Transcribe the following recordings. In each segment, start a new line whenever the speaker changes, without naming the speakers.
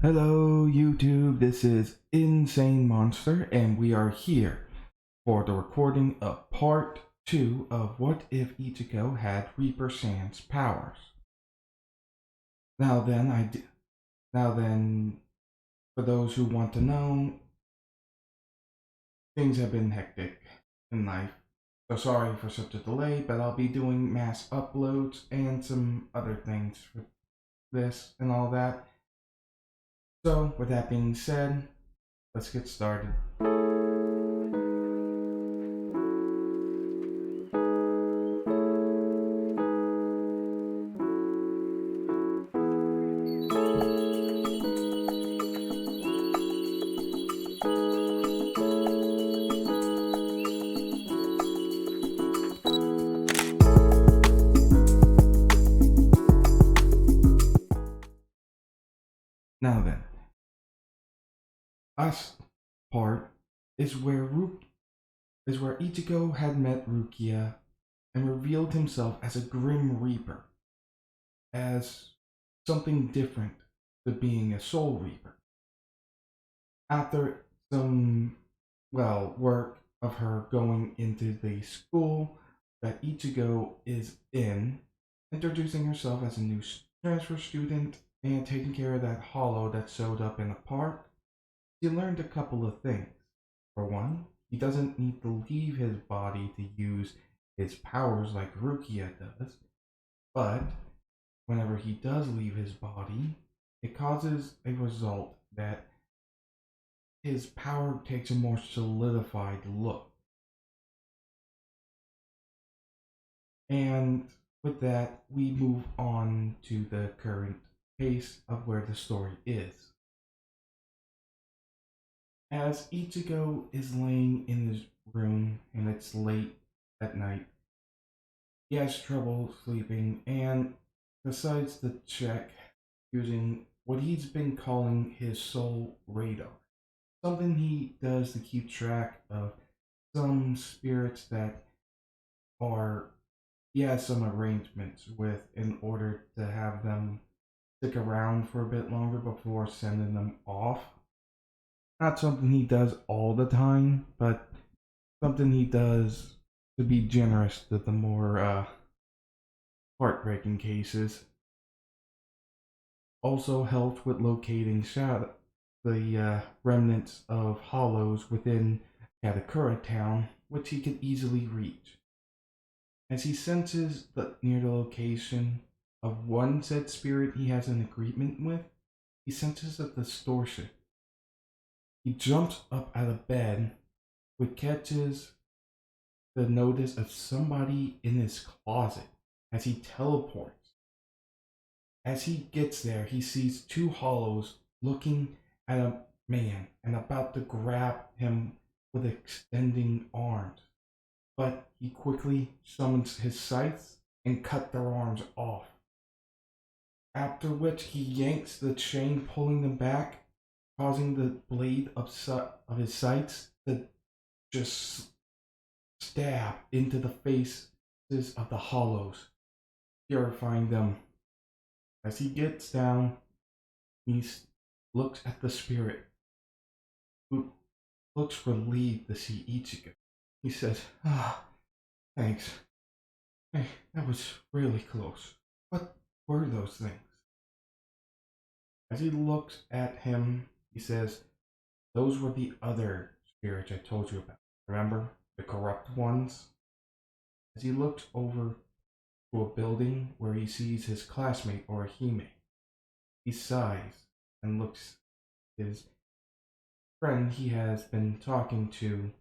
Hello YouTube, this is Insane Monster and we are here for the recording of part 2 of What If Ichigo Had Reaper Sans powers. Now then, for those who want to know, things have been hectic in life. So sorry for such a delay, but I'll be doing mass uploads and some other things for this and all that. So with that being said, let's get started. Now then, last part is where Ichigo had met Rukia and revealed himself as a Grim Reaper, as something different to being a Soul Reaper. After some, work of her going into the school that Ichigo is in, introducing herself as a new transfer student and taking care of that hollow that showed up in the park, she learned a couple of things. For one, he doesn't need to leave his body to use his powers like Rukia does, but whenever he does leave his body, it causes a result that his power takes a more solidified look. And with that, we move on to the current pace of where the story is. As Ichigo is laying in his room and it's late at night, he has trouble sleeping and decides to check using what he's been calling his soul radar. Something he does to keep track of some spirits that are he has some arrangements with in order to have them stick around for a bit longer before sending them off. Not something he does all the time, but something he does to be generous to the more heartbreaking cases. Also helped with locating the remnants of hollows within Katakura town, which he could easily reach. As he senses near the location of one said spirit he has an agreement with, he senses a distortion. He jumps up out of bed, which catches the notice of somebody in his closet as he teleports. As he gets there, he sees two hollows looking at a man and about to grab him with extending arms. But he quickly summons his scythes and cut their arms off. After which he yanks the chain, pulling them back, causing the blade of his scythes to just stab into the faces of the hollows, purifying them. As he gets down, he looks at the spirit, who looks relieved to see Ichigo. He says, thanks. Hey, that was really close. What were those things? As he looks at him, he says, those were the other spirits I told you about. Remember? The corrupt ones? As he looks over to a building where he sees his classmate Orihime, he sighs and looks at his friend he has been talking to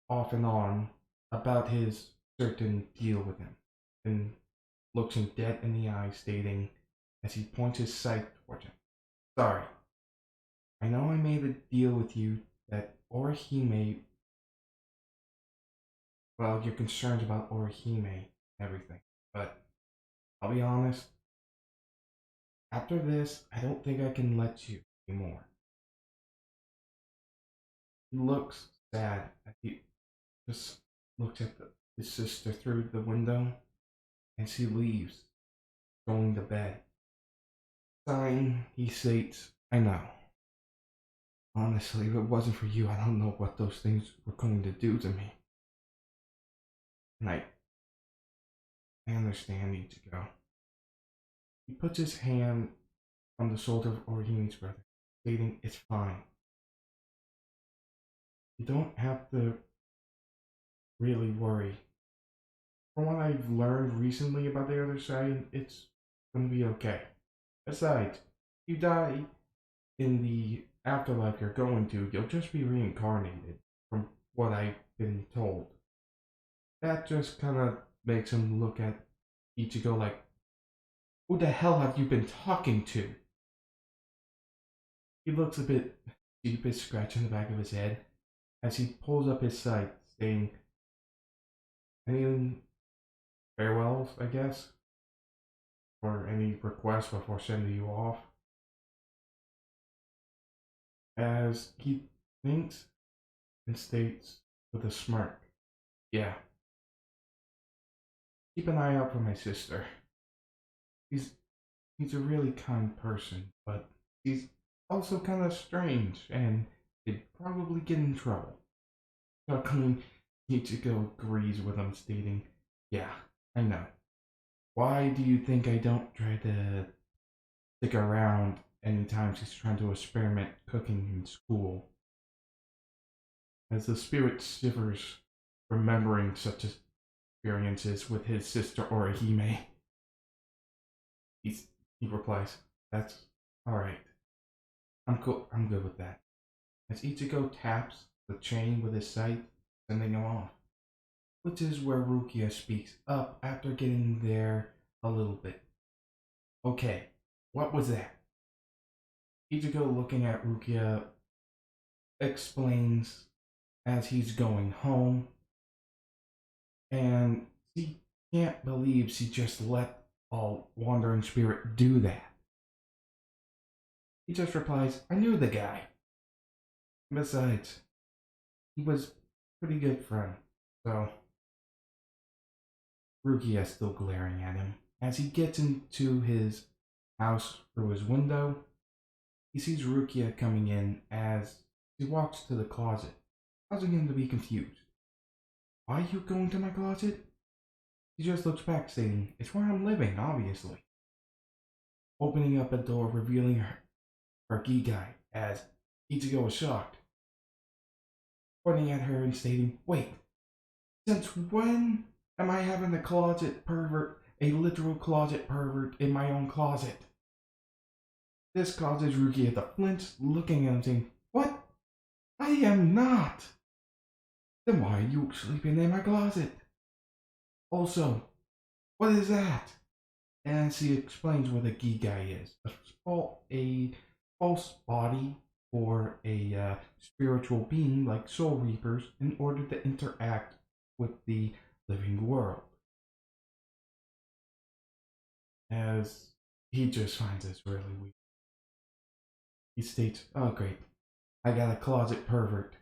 off and on about his certain deal with him, and looks him dead in the eye, stating as he points his sight toward him, sorry, I know I made a deal with you that Orihime, your concerns about Orihime and everything, but I'll be honest, after this, I don't think I can let you anymore. He looks sad as he just looks at his sister through the window, and she leaves, going to bed. Sighing, he states, I know. Honestly, if it wasn't for you, I don't know what those things were going to do to me. And I understand Ichigo. He puts his hand on the shoulder of Orihime's brother, stating, "It's fine. You don't have to really worry. From what I've learned recently about the other side, it's gonna be okay. Besides, you die in the afterlife you're going to, you'll just be reincarnated, from what I've been told." That just kind of makes him look at Ichigo like, "Who the hell have you been talking to?" He looks a bit sheepish, scratching the back of his head as he pulls up his sight, saying, "Any farewells, I guess? Or any requests before sending you off?" As he thinks and states with a smirk, "Yeah, keep an eye out for my sister. He's he's a really kind person, but he's also kind of strange and he'd probably get in trouble." Chuckling, Ichigo agrees with him, stating, "Yeah, I know. Why do you think I don't try to stick around anytime she's trying to experiment cooking in school?" As the spirit shivers, remembering such experiences with his sister Orihime, he's, he replies, "That's alright. I'm cool. I'm good with that." As Ichigo taps the chain with his sight, sending him off, which is where Rukia speaks up after getting there a little bit. "Okay, what was that?" Ichigo, looking at Rukia, explains as he's going home, and he can't believe she just let a wandering spirit do that. He just replies, "I knew the guy. Besides, he was a pretty good friend." So, Rukia is still glaring at him. As he gets into his house through his window, he sees Rukia coming in as he walks to the closet, causing him to be confused. "Why are you going to my closet?" He just looks back, stating, "It's where I'm living, obviously." Opening up a door, revealing her Gigai, as Ichigo is shocked, pointing at her and stating, "Wait, since when am I having a closet pervert, a literal closet pervert in my own closet?" This causes Rukia to flinch, looking at him saying, "What? I am not." "Then why are you sleeping in my closet? Also, what is that?" And she explains what a Gigai is. A false body for a spiritual being like Soul Reapers in order to interact with the living world. As he just finds this really weird. He states, "Oh great, I got a closet pervert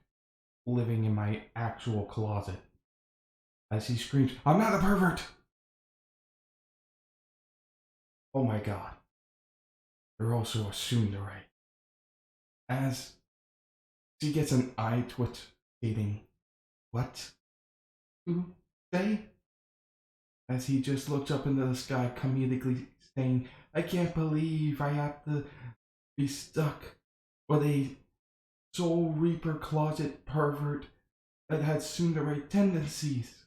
living in my actual closet." As he screams, "I'm not a pervert!" Oh my god, they're also a tsundere. As she gets an eye twitch stating, "What to say?" As he just looks up into the sky, comedically saying, "I can't believe I have to be stuck with a Soul Reaper closet pervert that has tsundere tendencies."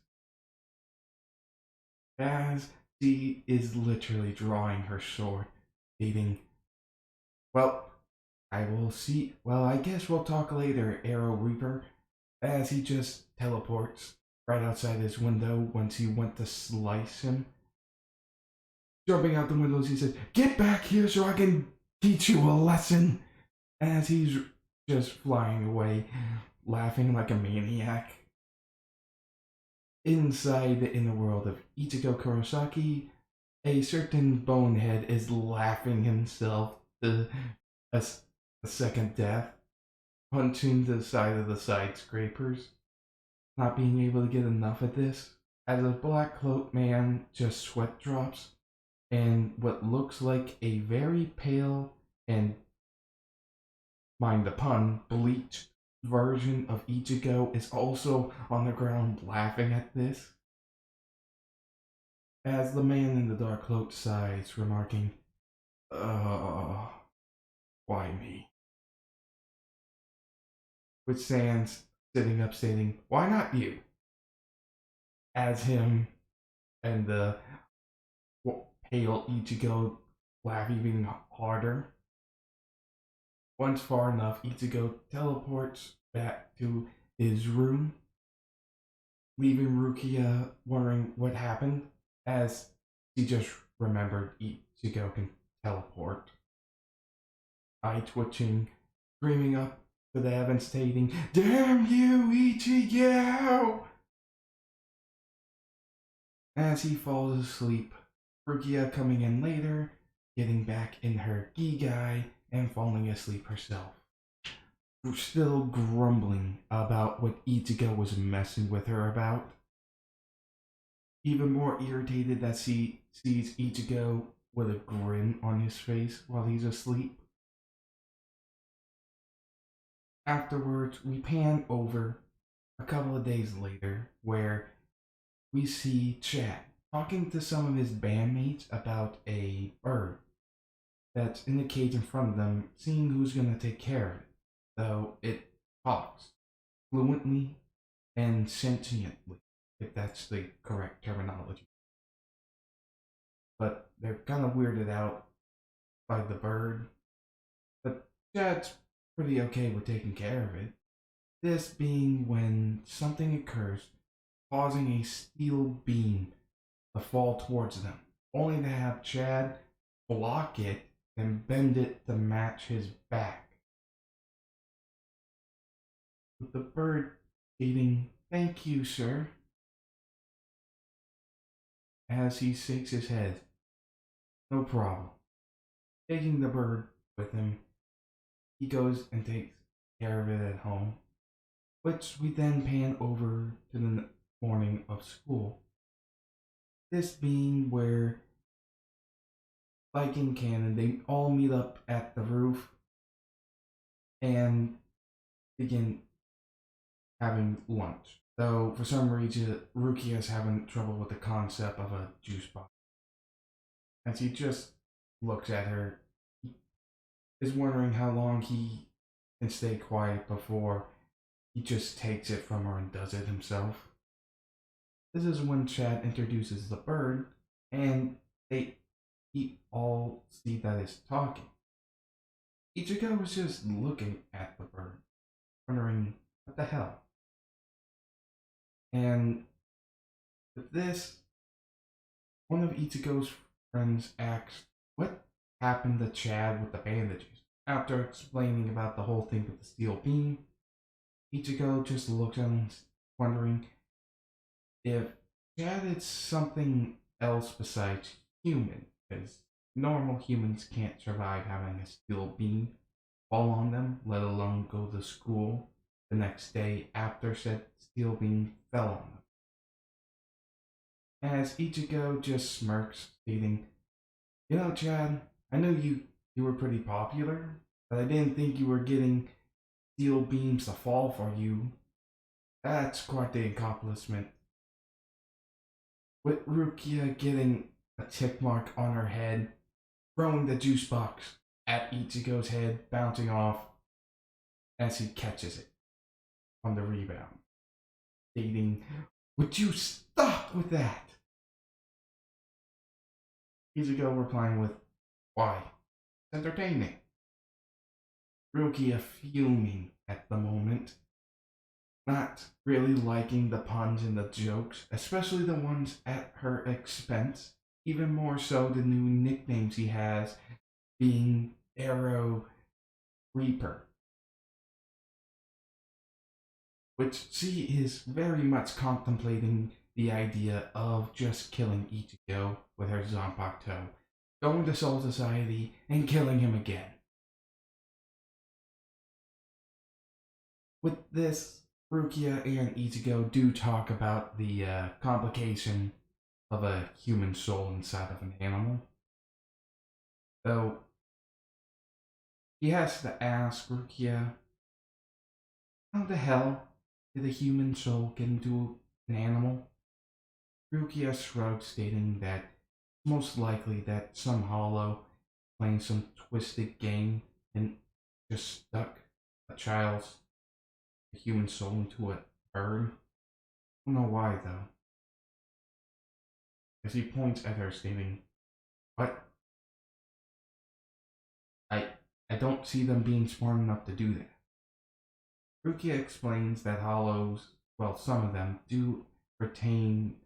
As she is literally drawing her sword, stating, "Well, I will see. Well, I guess we'll talk later, Arrow Reaper." As he just teleports right outside his window once he went to slice him. Jumping out the windows, he says, "Get back here so I can teach you a lesson." As he's just flying away, laughing like a maniac. Inside the inner world of Ichigo Kurosaki, a certain bonehead is laughing himself to a, a second death, punching the side of the skyscrapers, not being able to get enough of this. As a black cloaked man just sweat drops, and what looks like a very pale and mind the pun, Bleach version of Ichigo is also on the ground laughing at this, as the man in the dark cloak sighs, remarking, Uh, why me? With Sans sitting up stating, why not you? As him and the pale Ichigo laugh even harder. Once far enough, Ichigo teleports back to his room, leaving Rukia wondering what happened, as she just remembered Ichigo can teleport. Eye twitching, screaming up to the heavens, stating, damn you, Ichigo! As he falls asleep, Rukia coming in later, getting back in her Gigai, and falling asleep herself. Still grumbling about what Ichigo was messing with her about. Even more irritated that she sees Ichigo with a grin on his face while he's asleep. Afterwards, we pan over a couple of days later where we see Chad talking to some of his bandmates about a bird that's in the cage in front of them, seeing who's going to take care of it, though it talks fluently and sentiently, if that's the correct terminology. But they're kind of weirded out by the bird, but Chad's pretty okay with taking care of it. This being when something occurs, causing a steel beam to fall towards them, only to have Chad block it and bend it to match his back. With the bird stating, thank you, sir, as he shakes his head. No problem. Taking the bird with him, he goes and takes care of it at home, which we then pan over to the morning of school. This being where, like in canon, they all meet up at the roof and begin having lunch. Though for some reason, Rukia is having trouble with the concept of a juice box. As he just looks at her, he is wondering how long he can stay quiet before he just takes it from her and does it himself. This is when Chad introduces the bird, and they all see that it's talking. Ichigo was just looking at the bird, wondering what the hell. And with this, one of Ichigo's friends asks what happened to Chad with the bandages. After explaining about the whole thing with the steel beam, Ichigo just looks at him, wondering if Chad is something else besides human, because normal humans can't survive having a steel beam fall on them, let alone go to school the next day after said steel beam fell on them. As Ichigo just smirks, stating, you know, Chad, I knew you were pretty popular, but I didn't think you were getting steel beams to fall for you. That's quite the accomplishment. With Rukia getting a tick mark on her head, throwing the juice box at Ichigo's head, bouncing off as he catches it on the rebound, stating, would you stop with that? Ichigo replying with, why? It's entertaining. Rukia fuming at the moment, not really liking the puns and the jokes, especially the ones at her expense, even more so the new nicknames he has, being Arrow Reaper, which she is very much contemplating the idea of just killing Ichigo with her Zanpakuto, going to Soul Society and killing him again. With this, Rukia and Ichigo do talk about the complication of a human soul inside of an animal. Though He has to ask Rukia, how the hell did a human soul get into an animal? Rukia shrugs, stating that it's most likely that some hollow playing some twisted game and just stuck a child's a human soul into a bird. I don't know why though. As he points at her, stating, "What? I I don't see them being smart enough to do that." Rukia explains that hollows, well, some of them do retain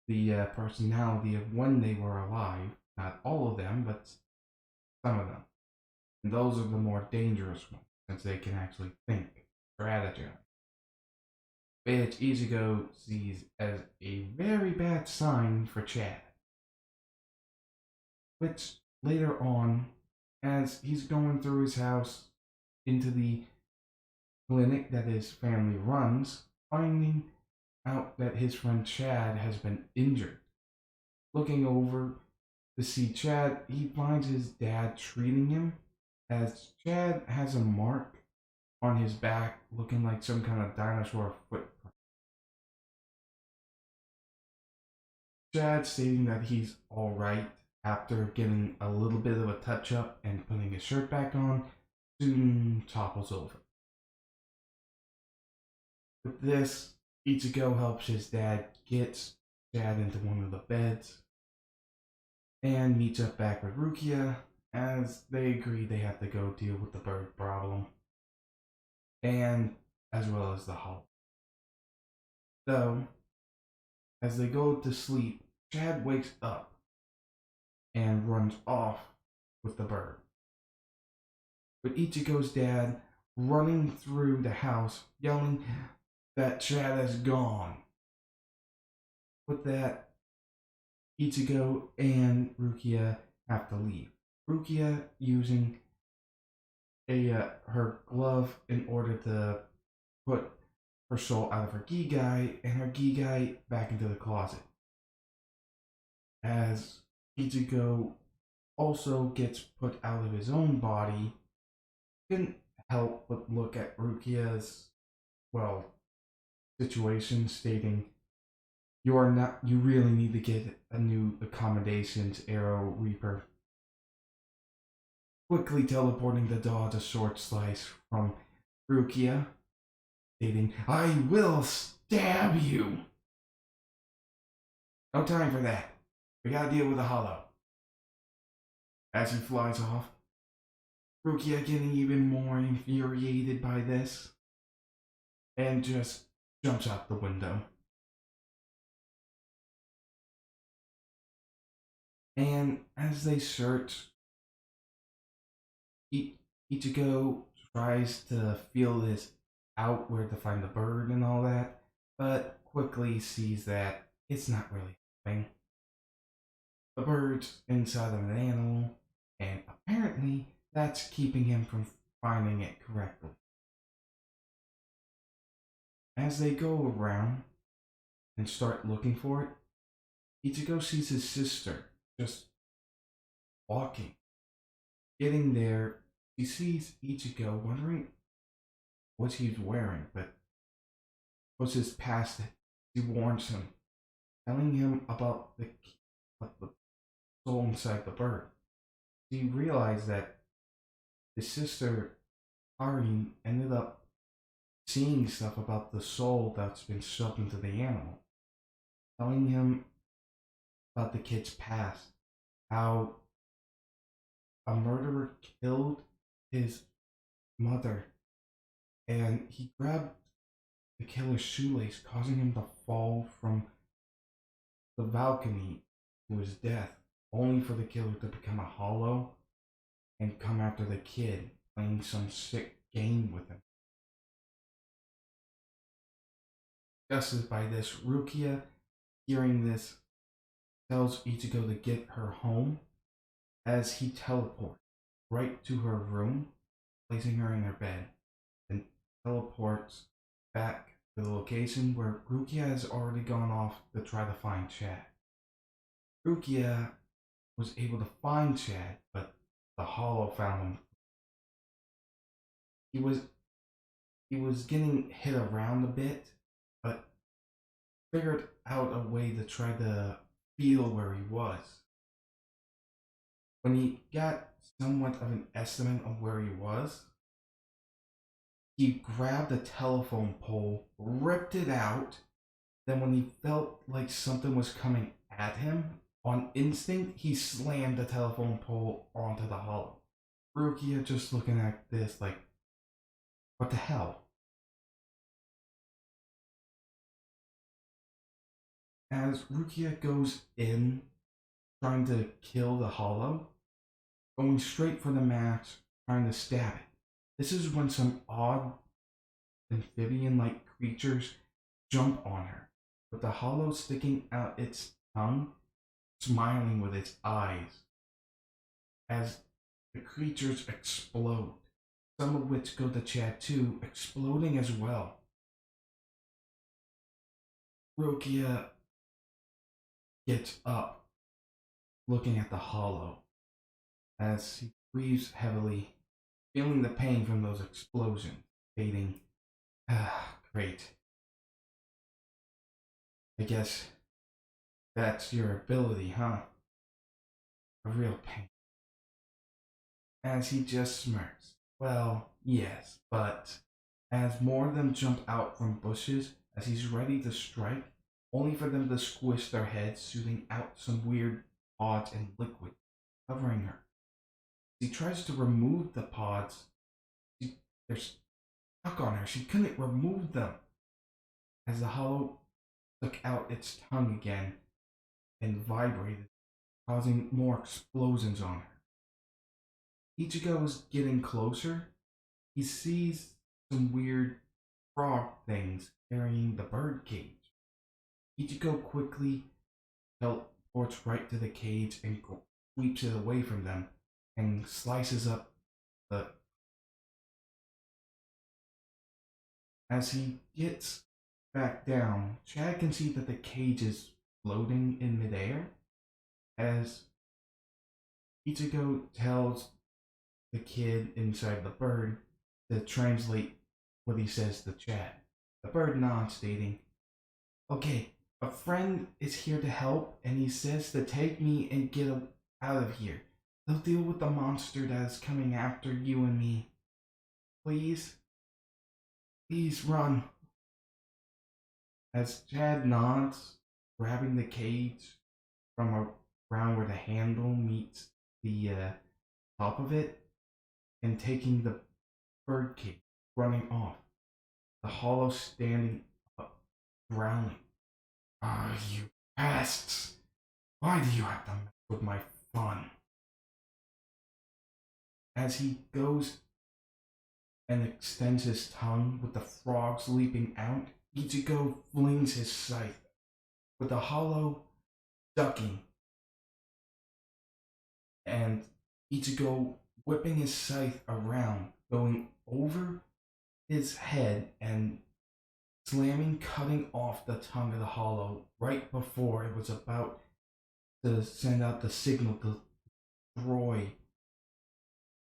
the personality of when they were alive. Not all of them, but some of them. And those are the more dangerous ones, since they can actually think, strategize. Which Ichigo sees as a very bad sign for Chad. Which later on, as he's going through his house into the clinic that his family runs, finding out that his friend Chad has been injured. Looking over to see Chad, he finds his dad treating him, as Chad has a mark on his back looking like some kind of dinosaur footprint. Chad stating that he's alright after getting a little bit of a touch up and putting his shirt back on, soon topples over. With this, Ichigo helps his dad get Chad into one of the beds and meets up back with Rukia, as they agree they have to go deal with the bird problem, and as well as the hollow. Though, as they go to sleep, Chad wakes up and runs off with the bird. With Ichigo's dad running through the house yelling that Chad has gone. With that, Ichigo and Rukia have to leave. Rukia using her glove in order to put her soul out of her Gigai and her Gigai back into the closet. As Ichigo also gets put out of his own body, couldn't help but look at Rukia's, well, situation, stating, you really need to get a new accommodations, Arrow Reaper." Quickly teleporting to dodge a short slice from Rukia, stating, "I will stab you." No time for that. We gotta deal with the hollow. As he flies off, Rukia getting even more infuriated by this, and just jumps out the window. And as they search, Ichigo tries to feel this out where to find the bird and all that, but quickly sees that it's not really happening. The bird's inside of an animal, and apparently that's keeping him from finding it correctly. As they go around and start looking for it, Ichigo sees his sister just walking. Getting there, he sees Ichigo, wondering what he's wearing, but pushes past it. He warns him, telling him about the soul inside the bird. He realized that his sister, Ari, ended up seeing stuff about the soul that's been shoved into the animal, telling him about the kid's past, how a murderer killed his mother, and he grabbed the killer's shoelace, causing him to fall from the balcony to his death, only for the killer to become a hollow and come after the kid, playing some sick game with him. Just as by this, Rukia, hearing this, tells Ichigo to get her home, as he teleports right to her room, placing her in her bed, and teleports back to the location where Rukia has already gone off to try to find Chad. Rukia was able to find Chad, but the Hollow found him He was he was getting hit around a bit, but figured out a way to try to feel where he was. When he got somewhat of an estimate of where he was, he grabbed a telephone pole, ripped it out. Then, when he felt like something was coming at him, on instinct, he slammed the telephone pole onto the hollow. Rukia just looking at this like, what the hell? As Rukia goes in, trying to kill the hollow, going straight for the mask, trying to stab it. This is when some odd amphibian like creatures jump on her, with the hollow sticking out its tongue, smiling with its eyes, as the creatures explode, some of which go to Chad too, exploding as well. Rukia gets up, looking at the hollow, as he breathes heavily, feeling the pain from those explosions, stating, "Ah, great. I guess that's your ability, huh? A real pain." As he just smirks. "Well, yes, but..." As more of them jump out from bushes as he's ready to strike, only for them to squish their heads, shooting out some weird pods and liquid, covering her. He tries to remove the pods. They're stuck on her. She couldn't remove them. As the hollow took out its tongue again and vibrated, causing more explosions on her. Ichigo is getting closer. He sees some weird frog things carrying the bird cage. Ichigo quickly teleports right to the cage and sweeps it away from them and slices up the. As he gets back down, Chad can see that the cage is floating in midair as Ichigo tells the kid inside the bird to translate what he says to Chad. The bird nods, stating, "Okay, a friend is here to help, and he says to take me and get out of here. They'll deal with the monster that is coming after you and me. Please, please run." As Chad nods, grabbing the cage from around where the handle meets the top of it, and taking the bird cage, running off. The hollow standing up, growling, "Ah, you pests! Why do you have to mess with my fun?" As he goes and extends his tongue with the frogs leaping out, Ichigo flings his scythe, with the hollow ducking, and Ichigo whipping his scythe around, going over his head and slamming, cutting off the tongue of the hollow right before it was about to send out the signal to destroy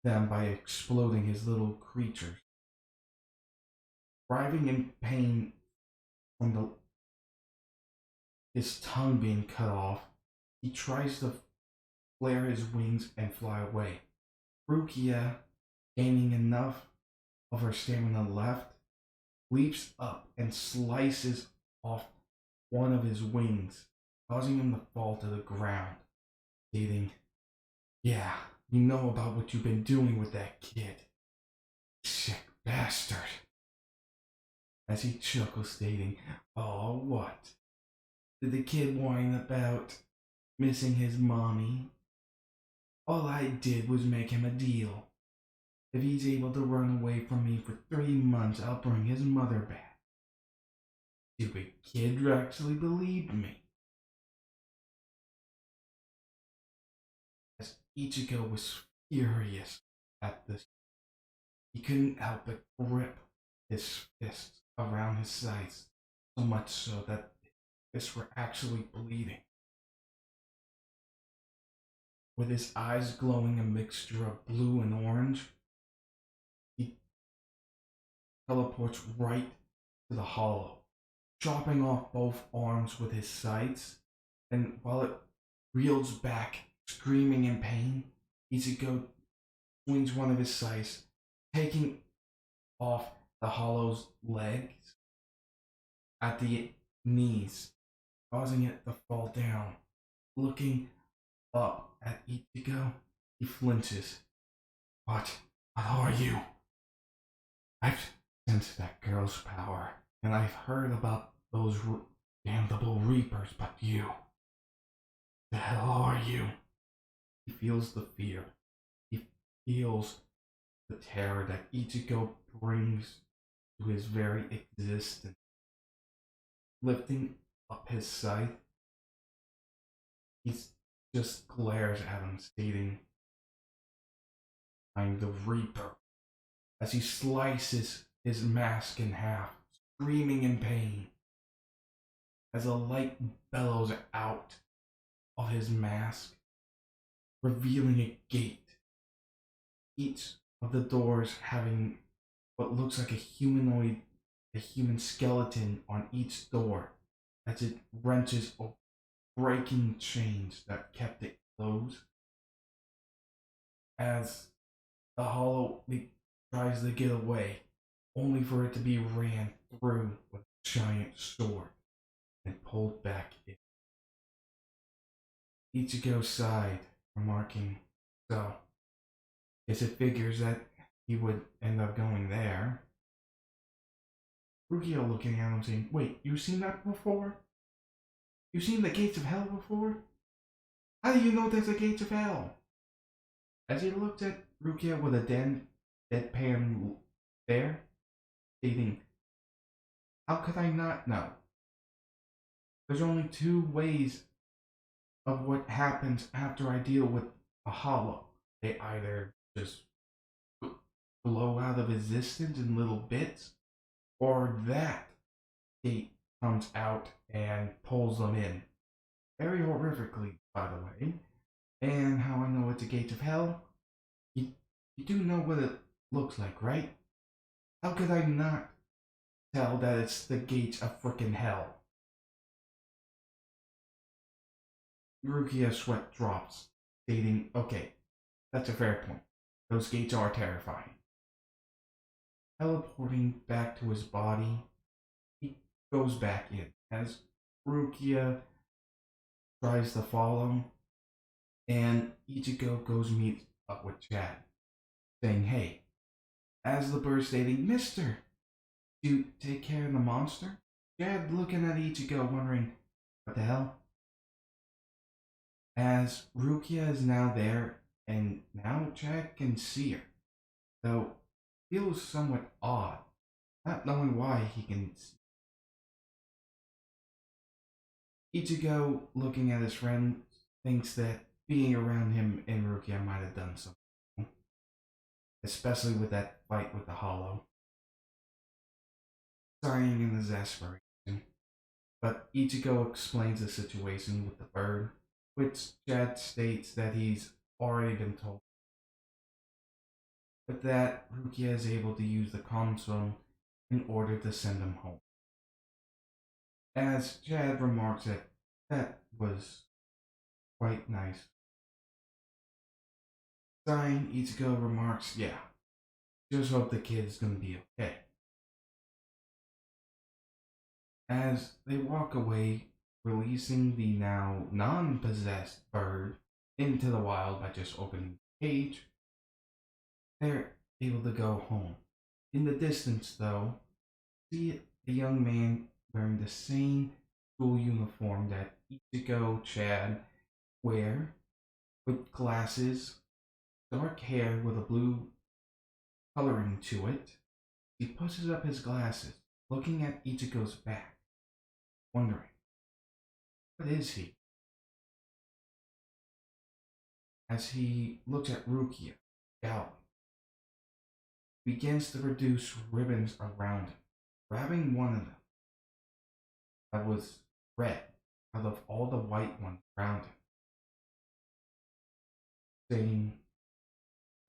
them by exploding his little creatures. Writhing in pain from his tongue being cut off, he tries to flare his wings and fly away. Rukia, gaining enough of her stamina left, leaps up and slices off one of his wings, causing him to fall to the ground, stating, "Yeah, you know about what you've been doing with that kid. Sick bastard." As he chuckles, stating, "Oh, what? Did the kid whine about missing his mommy? All I did was make him a deal. If he's able to run away from me for 3 months, I'll bring his mother back." Stupid kid actually believed me. As Ichigo was furious at this, he couldn't help but grip his fists around his sides, so much so that his fists were actually bleeding. With his eyes glowing a mixture of blue and orange, he teleports right to the hollow, chopping off both arms with his scythes, and while it reels back, screaming in pain, Ichigo swings one of his scythes, taking off the hollow's legs at the knees, causing it to fall down. Looking up at Ichigo, he flinches. What are you? I've sensed that girl's power, and I've heard about those damnable reapers, but you. The hell are you? He feels the fear. He feels the terror that Ichigo brings to his very existence. Lifting up his scythe, he just glares at him, stating, I'm the Reaper, as he slices his mask in half, screaming in pain. As a light bellows out of his mask, revealing a gate, each of the doors having what looks like a human skeleton on each door, as it wrenches open, breaking chains that kept it closed. As the hollow tries to get away, only for it to be ran through with a giant sword and pulled back in. Ichigo sighed, remarking, so, guess it figures that he would end up going there. Rukia looking at him saying, wait, you've seen that before? You've seen the gates of hell before? How do you know there's a gates of hell? As he looked at Rukia with a deadpan stare, stating, how could I not know? There's only two ways of what happens after I deal with a hollow. They either just blow out of existence in little bits, or that gate comes out and pulls them in. Very horrifically, by the way. And how I know it's a gate of hell? You, you do know what it looks like, right? How could I not tell that it's the gates of frickin' hell? Rukia's sweat drops, stating, okay, that's a fair point. Those gates are terrifying. Teleporting back to his body, he goes back in as Rukia tries to follow, and Ichigo goes meet up with Chad, saying, hey, as the bird stating, Mister, you take care of the monster? Chad looking at Ichigo, wondering, what the hell? As Rukia is now there, and now Chad can see her, though feels somewhat odd, not knowing why he can see. Ichigo, looking at his friend, thinks that being around him and Rukia might have done something, especially with that fight with the Hollow. Sighing in exasperation, but Ichigo explains the situation with the bird, which Chad states that he's already been told. But that Rukia is able to use the console in order to send him home. As Chad remarks that that was quite nice. Sighing, Ichigo remarks, yeah, just hope the kid's gonna be okay. As they walk away, releasing the now non-possessed bird into the wild by just opening the cage, they're able to go home. In the distance, though, see a young man wearing the same school uniform that Ichigo Chad wear, with glasses, dark hair with a blue coloring to it. He pushes up his glasses, looking at Ichigo's back, wondering, what is he? As he looks at Rukia, Gal begins to reduce ribbons around him, grabbing one of them that was red out of all the white ones around him, saying,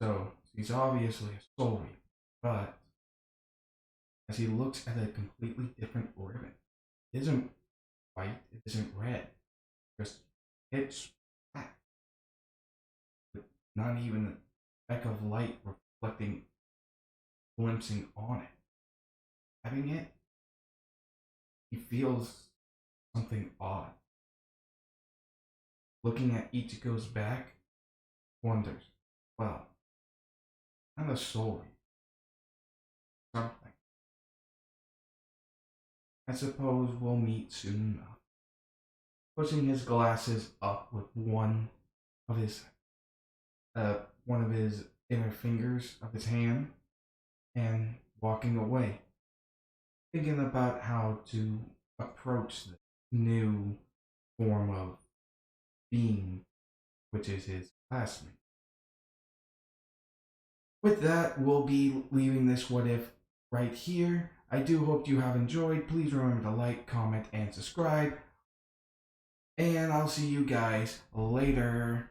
so he's obviously a soul reaper, but as he looks at a completely different ribbon. It isn't white, it isn't red, just it's black, with not even a speck of light reflecting, glimpsing on it. Having it, he feels something odd. Looking at Ichigo's back, wonders, well, not a story, something. I suppose we'll meet soon enough. Pushing his glasses up with of his one of his inner fingers of his hand and walking away, thinking about how to approach the new form of being, which is his classmate. With that, we'll be leaving this what if right here. I do hope you have enjoyed. Please remember to like, comment, and subscribe. And I'll see you guys later.